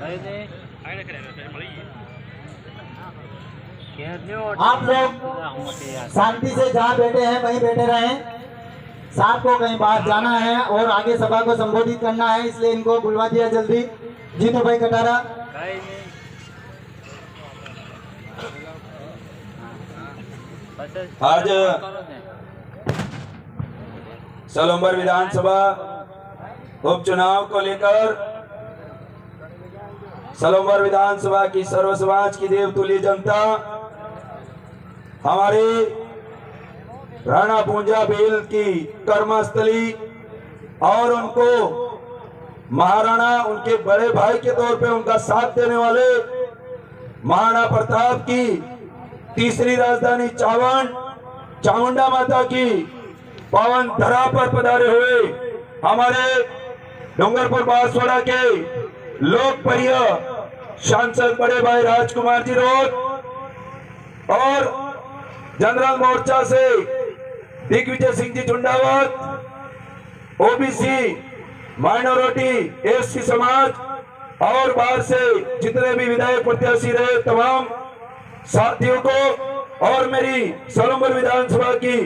आप लोग शांति से जहाँ बैठे हैं वहीं बैठे रहें। साहब को कहीं बाहर जाना है और आगे सभा को संबोधित करना है, इसलिए इनको बुलवा दिया जल्दी। जीतू भाई कटारा। आज सलम्बर विधानसभा उपचुनाव को लेकर सलम्बर विधानसभा की सर्व समाज की देवतुल्य जनता हमारे राणा पूंजा बेल की कर्मस्थली और उनको महाराणा उनके बड़े भाई के तौर पे उनका साथ देने वाले महाराणा प्रताप की तीसरी राजधानी चामुंडा माता की पावन धरा पर पधारे हुए हमारे डूंगरपुर बांसवाड़ा के लोकप्रिय सांसद बड़े भाई राजकुमार जी रोड और जनरल मोर्चा से Digvijay Singh ji झुंडावत, OBC minority SC समाज और बाहर से जितने भी विधायक प्रत्याशी रहे तमाम साथियों को और मेरी सलम्बर विधानसभा की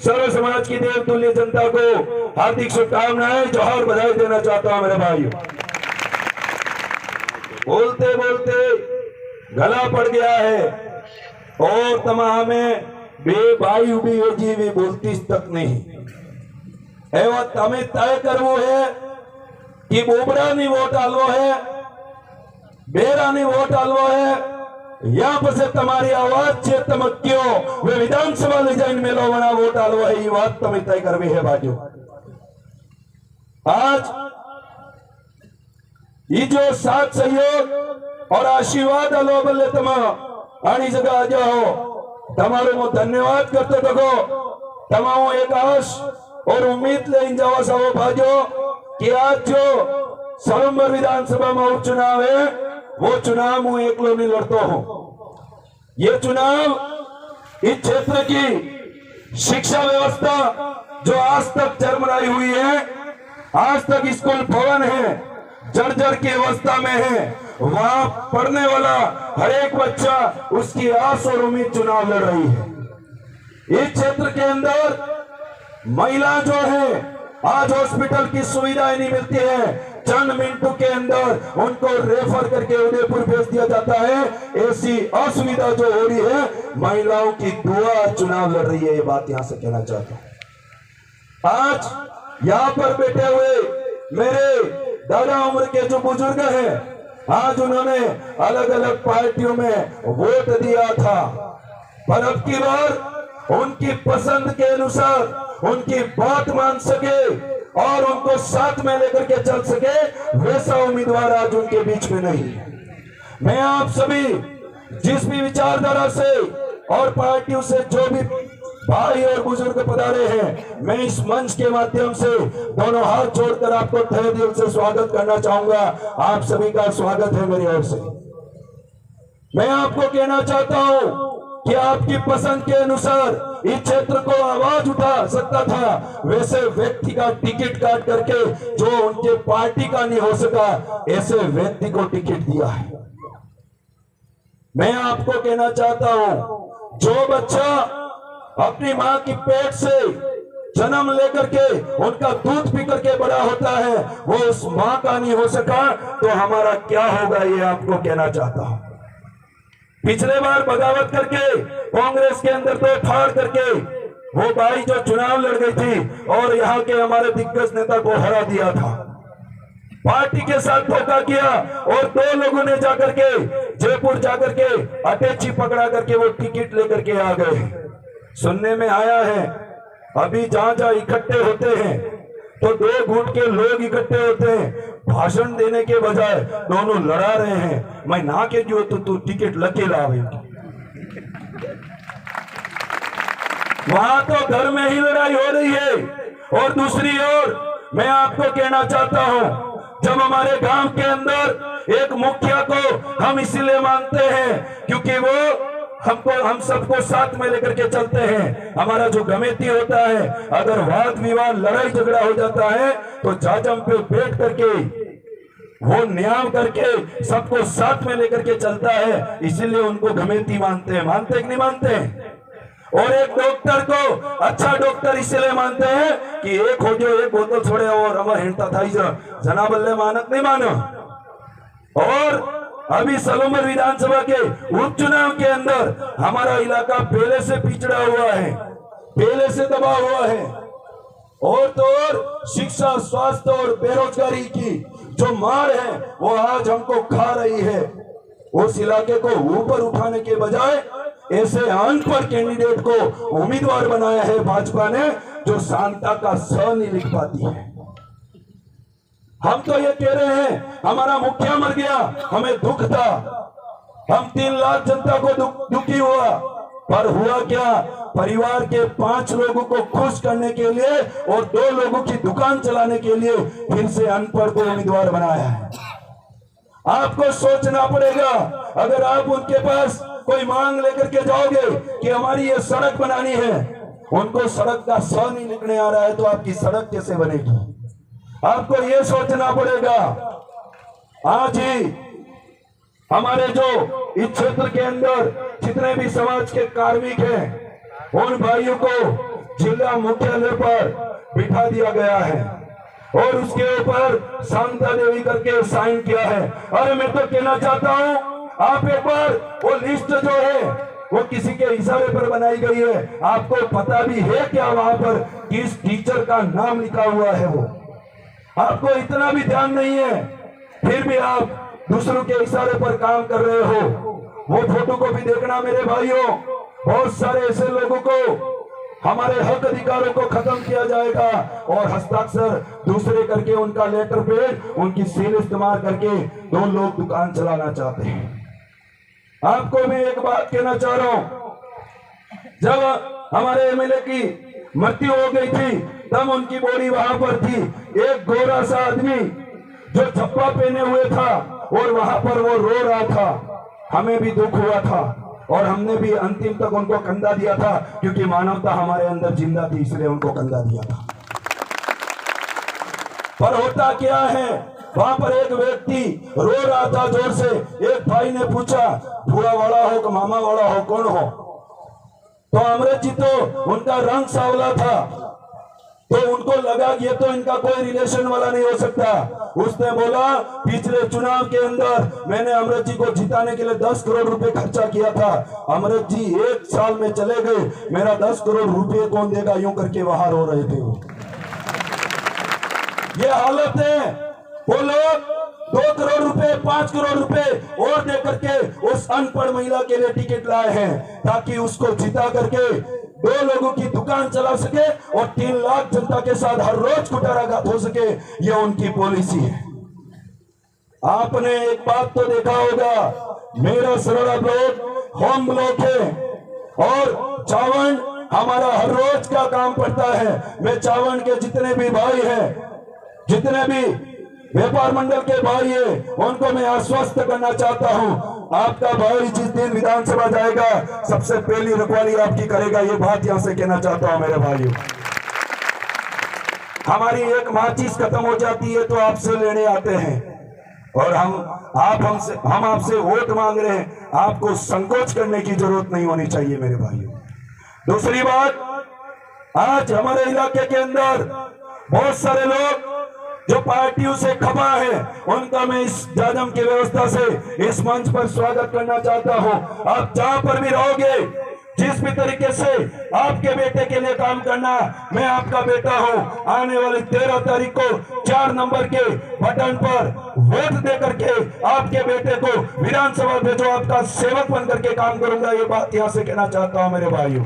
सर्व समाज की देवतुल्य जनता को हार्दिक शुभकामनाएं जोहार बधाई देना चाहता हूं। मेरे भाइयों, बोलते बोलते गला पड़ गया है और तमाम में बेबाई उभी है जी वे बोलती तक नहीं एवं तमें तय करवो है कि बोबरा नहीं वोट आलो है, बेरा नहीं वोट आलो है, यहाँ पर से तुम्हारी आवाज छे तम क्यों वे विधानसभा ले जाइन मेलो बना वोट आलो है, ये बात तमें तय करवी है बाजू। आज ये जो साथ सहयोग और आशीर्वाद आलो बल्ले तमा आनी जगह आ जाओ तमारो मो धन्यवाद करते देखो तमाओ एक आश और उम्मीद ले इन जावा सावो भाजो कि आज जो सलम्बर विधानसभा में उपचुनाव है वो चुनाव मैं एकलो नहीं लड़ता हूं। ये चुनाव इस क्षेत्र की शिक्षा व्यवस्था जो आज तक चरमराई हुई है, आज तक स्कूल भवन है जर्जर की अवस्था में है, वहां पढ़ने वाला हर एक बच्चा उसकी आस और उम्मीद चुनाव लड़ रही है। इस क्षेत्र के अंदर महिला जो है आज हॉस्पिटल की सुविधाएं नहीं मिलती है, चंद मिनटों के अंदर उनको रेफर करके उदयपुर भेज दिया जाता है। ऐसी असुविधा जो हो रही है, महिलाओं की दुआ चुनाव लड़ रही है, ये बात यहां से कहना चाहता हूं। आज यहां पर बैठे हुए मेरे दादा उम्र के जो बुजुर्ग हैं, आज उन्होंने अलग अलग पार्टियों में वोट दिया था, पर अब की बार उनकी पसंद के अनुसार उनकी बात मान सके और उनको साथ में लेकर के चल सके, वैसा उम्मीदवार आज उनके बीच में नहीं। मैं आप सभी जिस भी विचारधारा से और पार्टियों से जो भी भाई और बुजुर्ग पधारे हैं, मैं इस मंच के माध्यम से दोनों हाथ जोड़कर आपको तहे दिल से स्वागत करना चाहूंगा। आप सभी का स्वागत है मेरी ओर से। मैं आपको कहना चाहता हूं कि आपकी पसंद के अनुसार इस क्षेत्र को आवाज उठा सकता था, वैसे व्यक्ति का टिकट काट करके जो उनके पार्टी का नहीं हो सका, ऐसे व्यक्ति को टिकट दिया है। मैं आपको कहना चाहता हूं, जो बच्चा अपनी मां की पेट से जन्म लेकर के उनका दूध पी करके बड़ा होता है, वो उस मां का नहीं हो सका तो हमारा क्या होगा, ये आपको कहना चाहता हूं। पिछले बार बगावत करके कांग्रेस के अंदर तो फाड़ करके वो भाई जो चुनाव लड़ गई थी और यहाँ के हमारे दिग्गज नेता को हरा दिया था, पार्टी के साथ धोखा किया और दो लोगों ने जाकर के जयपुर जाकर के अटैची पकड़ा करके वो टिकट लेकर के आ गए। सुनने में आया है अभी जहां जहां इकट्ठे होते हैं तो दो गुट के लोग इकट्ठे होते हैं, भाषण देने के बजाय दोनों लड़ा रहे हैं। मैं ना के जो तो तू टिकट लके लावे, वहां तो घर में ही लड़ाई हो रही है। और दूसरी ओर मैं आपको कहना चाहता हूं, जब हमारे गांव के अंदर एक मुखिया को हम इसलिए मानते हैं क्योंकि वो हम सबको साथ में लेकर के चलते हैं। हमारा जो कमेटी होता है, अगर वाद विवाद लड़ाई झगड़ा हो जाता है तो जाजम पे बैठ करके वो न्याय करके सबको साथ में लेकर के चलता है, इसीलिए उनको घमेती मानते हैं। मानते कि नहीं मानते? और एक डॉक्टर को अच्छा डॉक्टर इसलिए मानते हैं कि एक हो जो एक बोतल छोड़े और अमर हिंडता था जना बल्ले मानक नहीं मानो। और अभी सलोमर विधानसभा के उपचुनाव के अंदर हमारा इलाका पहले से पिछड़ा हुआ है, पहले से दबा हुआ है। और तो और शिक्षा, स्वास्थ्य और बेरोजगारी की जो मार है वो आज हमको खा रही है। उस इलाके को ऊपर उठाने के बजाय ऐसे अनपढ़ कैंडिडेट को उम्मीदवार बनाया है भाजपा ने, जो शांता का स नहीं लिख पाती है। हम तो ये कह रहे हैं हमारा मुखिया मर गया, हमें दुख था, हम 3 लाख जनता को दुखी हुआ, पर हुआ क्या? परिवार के 5 लोगों को खुश करने के लिए और 2 लोगों की दुकान चलाने के लिए फिर से अनपढ़ को उम्मीदवार बनाया है। आपको सोचना पड़ेगा। अगर आप उनके पास कोई मांग लेकर के जाओगे कि हमारी ये सड़क बनानी है, उनको सड़क का स नहीं लिखने आ रहा है तो आपकी सड़क कैसे बनेगी? आपको ये सोचना पड़ेगा। आज ही हमारे जो इस क्षेत्र के अंदर जितने भी समाज के कार्मिक हैं, उन भाइयों को जिला मुख्यालय पर बिठा दिया गया है और उसके ऊपर शांता देवी करके साइन किया है। अरे मैं तो कहना चाहता हूं, आप एक बार वो लिस्ट जो है वो किसी के इशारे पर बनाई गई है, आपको पता भी है क्या वहां पर किस टीचर का नाम लिखा हुआ है? वो आपको इतना भी ध्यान नहीं है, फिर भी आप दूसरों के इशारे पर काम कर रहे हो। वो फोटो को भी देखना मेरे भाइयों। बहुत सारे ऐसे लोगों को हमारे हक अधिकारों को खत्म किया जाएगा और हस्ताक्षर दूसरे करके उनका लेटर पेड, उनकी सील इस्तेमाल करके 2 लोग दुकान चलाना चाहते हैं। आपको मैं एक बात कहना चाह रहा हूं, जब हमारे एमएलए की मृत्यु हो गई थी तब उनकी बॉडी वहां पर थी। एक गोरा सा आदमी जो झप्पा पहने हुए था और वहां पर वो रो रहा था। हमें भी दुख हुआ था और हमने भी अंतिम तक उनको कंधा दिया था, क्योंकि मानवता हमारे अंदर जिंदा थी, इसलिए उनको कंधा दिया था। पर होता क्या है, वहां पर एक व्यक्ति रो रहा था जोर से। एक भाई ने पूछा, बुआ वाला हो कि मामा वाला हो, कौन हो? तो अमृत जी तो उनका रंग सांवला था, तो उनको लगा ये तो इनका कोई रिलेशन वाला नहीं हो सकता। उसने बोला, पिछले चुनाव के अंदर मैंने अमृत जी को जिताने के लिए 10 करोड़ रुपए खर्चा किया था। अमृत जी 1 साल में चले गए, मेरा 10 करोड़ रुपए कौन देगा? यूं करके वहां रो रहे थे वो। ये हालत है। वो लोग 2 करोड़ रुपए, 5 करोड़ रुपए और दे करके उस अनपढ़ महिला के लिए टिकट लाए हैं, ताकि उसको जिता करके 2 लोगों की दुकान चला सके और 3 लाख जनता के साथ हर रोज कुटाराघात हो सके। यह उनकी पॉलिसी है। आपने एक बात तो देखा होगा, मेरा सरड़ा ब्लॉक होम ब्लॉक है और चावण हमारा हर रोज का काम पड़ता है। मैं चावण के जितने भी भाई हैं, जितने भी व्यापार मंडल के भाई है, उनको मैं आश्वस्त करना चाहता हूं, आपका भाई जिस दिन विधानसभा जाएगा सबसे पहली रखवाली आपकी करेगा। ये बात यहां से कहना चाहता हूं मेरे भाइयों। हमारी एक माचिस खत्म हो जाती है तो आपसे लेने आते हैं और हम आपसे वोट मांग रहे हैं। आपको संकोच करने की जरूरत नहीं होनी चाहिए मेरे भाइयों। दूसरी बात, आज हमारे इलाके के अंदर बहुत सारे लोग जो पार्टियों से खफा है, उनका मैं इस जाजम की व्यवस्था से इस मंच पर स्वागत करना चाहता हूं। आप जहां पर भी रहोगे, जिस भी तरीके से आपके बेटे के लिए काम करना, मैं आपका बेटा हूं। आने वाली 13 तारीख को 4 नंबर के बटन पर वोट दे करके आपके बेटे को विधानसभा में जो आपका सेवक बन करके काम करूंगा, ये बात यहां से कहना चाहता हूं मेरे भाइयों।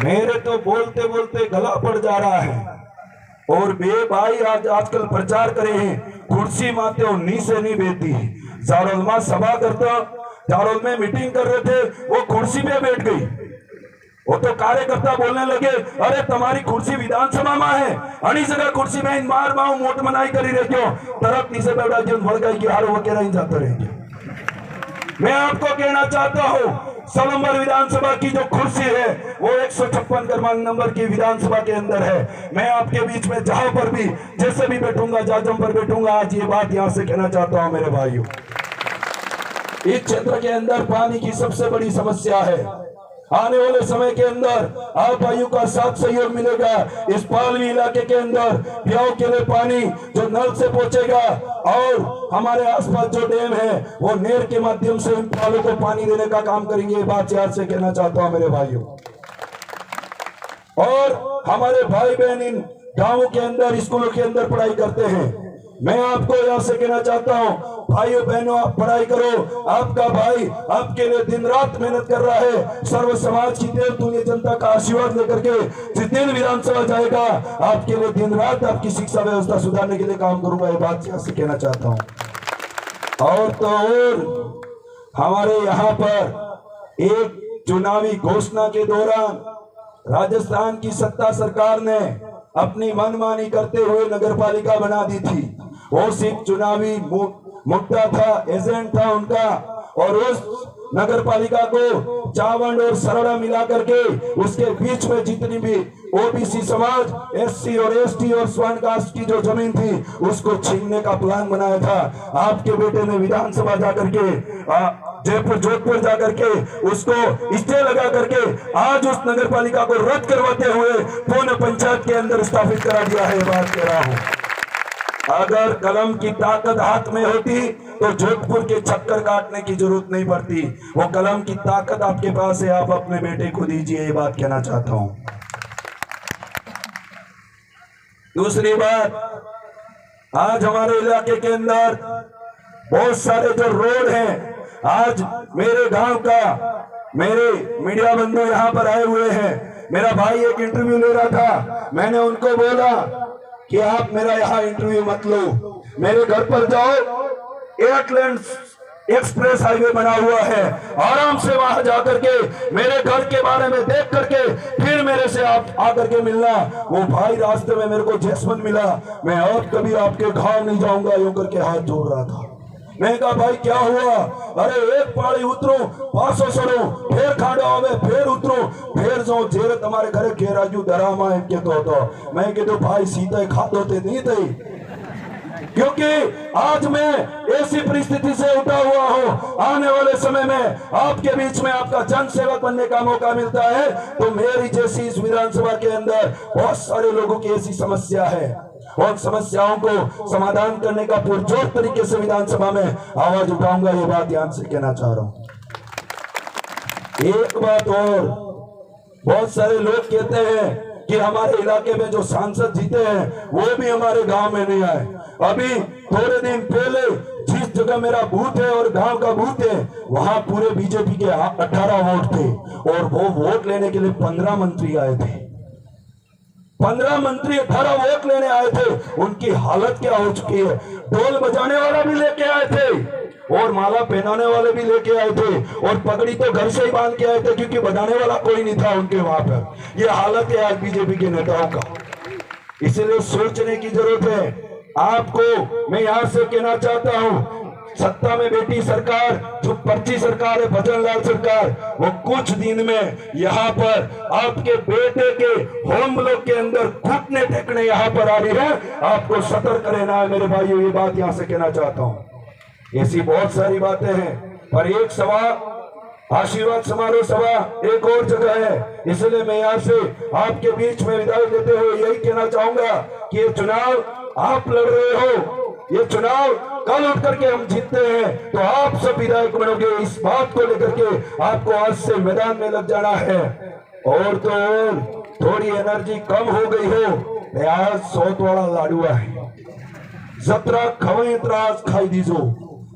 मेरे तो बोलते बोलते गला पड़ जा रहा है और बे भाई आजकल प्रचार करे हैं, कुर्सी माते हो नी से नहीं बेटी। जारोल में सभा करता, जारोल में मीटिंग कर रहे थे, वो कुर्सी पे बैठ गई। वो तो कार्यकर्ता बोलने लगे, अरे तुम्हारी कुर्सी विधानसभा में है, अनी जगह कुर्सी में मार माओ मोट मनाई करी रहे क्यों? तरफ नीचे बैठा जो भड़ गई कि हारो वगैरह ही जाते रहेंगे। मैं आपको कहना चाहता हूं, सलम्बर विधानसभा की जो कुर्सी है वो 156 क्रमांक नंबर की विधानसभा के अंदर है। मैं आपके बीच में जहां पर भी जैसे भी बैठूंगा, जाजम पर बैठूंगा, आज ये बात यहां से कहना चाहता हूं मेरे भाइयों, इस क्षेत्र के अंदर पानी की सबसे बड़ी समस्या है। आने वाले समय के अंदर आप भाइयों का साथ सहयोग मिलेगा। इस पालवी इलाके के अंदर प्याऊ के लिए पानी जो नल से पहुंचेगा और हमारे आसपास जो डैम है वो नहर के माध्यम से इन पालों को पानी देने का काम करेंगे। ये बात याद से कहना चाहता हूं मेरे भाइयों। और हमारे भाई बहन इन गांवों के अंदर स्कूलों के अंदर पढ़ाई करते हैं। मैं आपको यहाँ से कहना चाहता हूँ, भाइयों बहनों, आप पढ़ाई करो। आपका भाई आपके लिए दिन रात मेहनत कर रहा है। सर्व समाज की देव तुल्य जनता का आशीर्वाद लेकर के जिस दिन विधानसभा जाएगा, आपके लिए दिन रात आपकी शिक्षा व्यवस्था सुधारने के लिए काम करूंगा। ये बात यहाँ से कहना चाहता हूँ। और तो और हमारे यहाँ पर एक चुनावी घोषणा के दौरान राजस्थान की सत्ता सरकार ने अपनी मनमानी करते हुए नगरपालिका बना दी थी। वो सिर्फ चुनावी मुद्दा था, एजेंट था उनका। और उस नगरपालिका को चावंड और सरड़ा मिला करके उसके बीच में जितनी भी ओबीसी समाज, एससी और एसटी और स्वर्ण कास्ट की जो जमीन थी उसको छीनने का प्लान बनाया था। आपके बेटे ने विधानसभा जाकर के जयपुर जोधपुर जाकर के उसको स्टे लगा करके आज उस नगरपालिका को रद्द करवाते हुए पुनः पंचायत के अंदर स्थापित करा दिया है। बात कह रहा हूं, अगर कलम की ताकत हाथ में होती तो जोधपुर के चक्कर काटने की जरूरत नहीं पड़ती। वो कलम की ताकत आपके पास है, आप अपने बेटे को दीजिए। ये बात कहना चाहता हूं। दूसरी बात, आज हमारे इलाके के अंदर बहुत सारे जो रोड हैं, आज मेरे गांव का मेरे मीडिया बंधु यहां पर आए हुए हैं। मेरा भाई एक इंटरव्यू ले रहा था, मैंने उनको बोला कि आप मेरा यहाँ इंटरव्यू मत लो, मेरे घर पर जाओ, एयरलैंड एक्सप्रेस हाईवे बना हुआ है, आराम से वहां जाकर के मेरे घर के बारे में देख करके फिर मेरे से आप आकर के मिलना। वो भाई रास्ते में मेरे को जैस्मिन मिला, मैं और कभी आपके गांव नहीं जाऊंगा, यूं करके हाथ जोड़ रहा था। मैं कहा भाई क्या हुआ? अरे एक पहाड़ी उतरो, पासो सड़ो, फिर खाड़ो में फिर उतरो, फिर जो जेर तुम्हारे घरे के राजू डरामा है के तो मैं कह दो भाई सीधे खाते थे नहीं थे, क्योंकि आज मैं ऐसी परिस्थिति से उठा हुआ हूं। आने वाले समय में आपके बीच में आपका जन सेवक बनने का मौका मिलता है तो मेरी जैसी इस विधानसभा के अंदर बहुत सारे लोगों की ऐसी समस्या है और समस्याओं को समाधान करने का पुरजोर तरीके से विधानसभा में आवाज उठाऊंगा। ये बात ध्यान से कहना चाह रहा हूं। एक बात और, बहुत सारे लोग कहते हैं कि हमारे इलाके में जो सांसद जीते हैं वो भी हमारे गांव में नहीं आए। अभी थोड़े दिन पहले जिस जगह मेरा बूथ है और गांव का बूथ है वहां पूरे बीजेपी के 18 वोट थे और वो वोट लेने के लिए 15 मंत्री आए थे। 15 मंत्री 18 वोट लेने आए थे। उनकी हालत क्या हो चुकी है? ढोल बजाने वाला भी लेके आए थे और माला पहनाने वाले भी लेके आए थे और पगड़ी तो घर से ही बांध के आए थे क्योंकि बजाने वाला कोई नहीं था उनके वहां पर। ये हालत है आज बीजेपी के नेताओं का। इसलिए सोचने की जरूरत है। आपको मैं यहां से कहना चाहता हूं, सत्ता में बैठी सरकार, जो पर्ची सरकार है, भजन लाल सरकार, वो कुछ दिन में यहाँ पर आपके बेटे के होम ब्लॉक के अंदर घुटने टेकने यहाँ पर आ रही है। आपको सतर्क रहना है मेरे भाइयों, ये बात यहाँ से कहना चाहता हूँ। ऐसी बहुत सारी बातें हैं पर एक सभा, आशीर्वाद समारोह सभा एक और जगह है। इसलिए मैं यहाँ से आपके बीच में विदाई देते हुए यही कहना चाहूंगा कि ये चुनाव आप लड़ रहे हो, ये चुनाव कल उठ करके हम जीतते हैं तो आप सब विधायक बनोगे। इस बात को लेकर के आपको आज से मैदान में लग जाना है। और तो और थोड़ी एनर्जी कम हो गई हो, आज सोत वाला लाडुआ है, जतरा खवाई त्रास खाई दीजो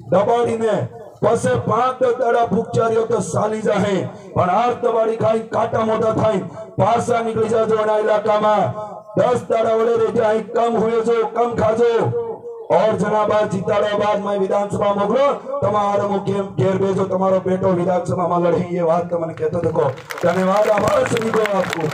दबाड़ी ने पसे 5 दाड़ा भूखचारियों तो साली जाए पर आज दबाड़ी खाई काटा मोटा थाई पासा निकली जा जो इलाका में 10 दाड़ा वड़े रह जाए, कम हुए जो कम खाजो। और जनाबाद जीताड़ो बाद मैं विधानसभा मोकलो तमारो मुख्य घेर भेजो, तमारो बेटो विधानसभा में लड़े। ये बात तो मैंने कहते देखो। धन्यवाद, आभार सभी को आपको।